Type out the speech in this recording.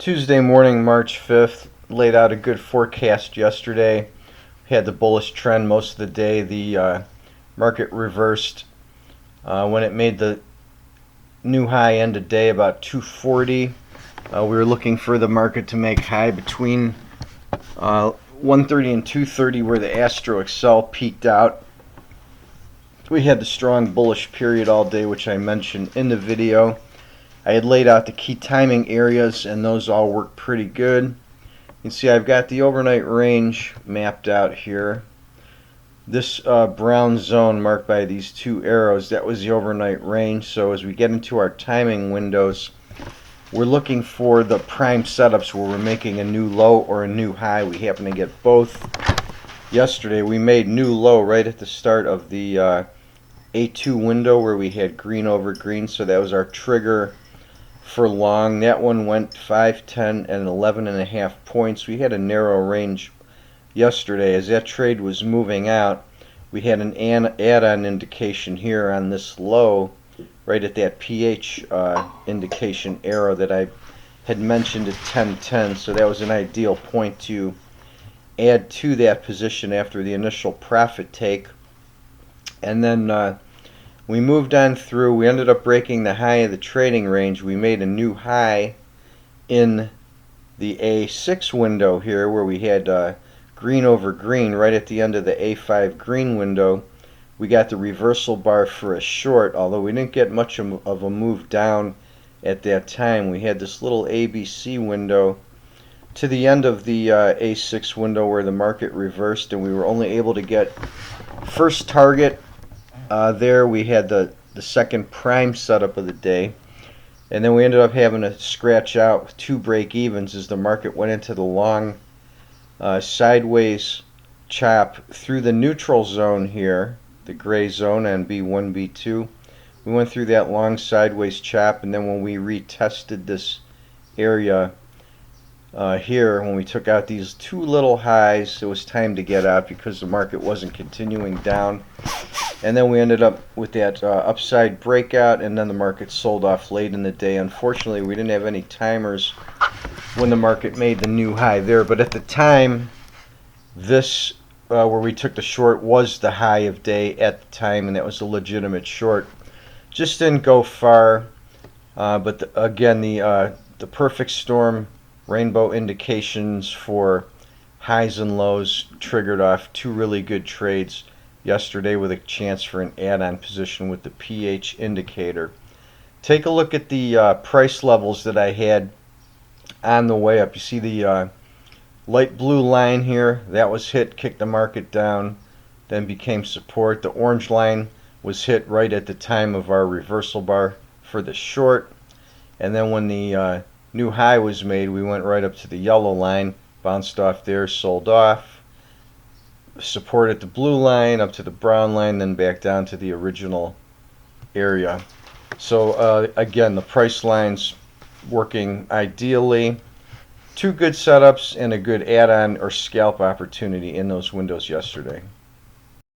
Tuesday morning, March 5th, laid out a good forecast yesterday. Had the bullish trend most of the day. The market reversed when it made the new high end of day about 240. We were looking for the market to make high between 130 and 230 where the Astro Excel peaked out. We had the strong bullish period all day, which I mentioned in the video. I had laid out the key timing areas and those all work pretty good. You can see I've got the overnight range mapped out here. This brown zone marked by these two arrows, that was the overnight range. So as we get into our timing windows, we're looking for the prime setups where we're making a new low or a new high. We happen to get both. Yesterday we made new low right at the start of the A2 window where we had green over green, so that was our trigger for long. That one went 5, 10, and 11.5 points. We had a narrow range yesterday. As that trade was moving out, we had an add-on indication here on this low right at that pH indication arrow that I had mentioned at 10.10, so that was an ideal point to add to that position after the initial profit take. And then we moved on through. We ended up breaking the high of the trading range. We made a new high in the A6 window here where we had green over green right at the end of the A5 green window. We got the reversal bar for a short, although we didn't get much of a move down at that time. We had this little ABC window to the end of the A6 window where the market reversed, and we were only able to get first target. There we had the second prime setup of the day, and then we ended up having to scratch out with two break evens as the market went into the long sideways chop through the neutral zone here, the gray zone on B1, B2. We went through that long sideways chop, and then when we retested this area here, when we took out these two little highs, it was time to get out because the market wasn't continuing down. And then we ended up with that upside breakout, and then the market sold off late in the day. Unfortunately, we didn't have any timers when the market made the new high there, but at the time, this where we took the short was the high of day at the time, and that was a legitimate short. Just didn't go far, but again, the perfect storm rainbow indications for highs and lows triggered off two really good trades yesterday with a chance for an add-on position with the pH indicator. Take a look at the price levels that I had on the way up. You see the light blue line here, that was hit, kicked the market down, then became support. The orange line was hit right at the time of our reversal bar for the short, and then when the new high was made, we went right up to the yellow line, bounced off there, sold off, support at the blue line, up to the brown line, then back down to the original area. So again, the price lines working ideally. Two good setups and a good add-on or scalp opportunity in those windows yesterday.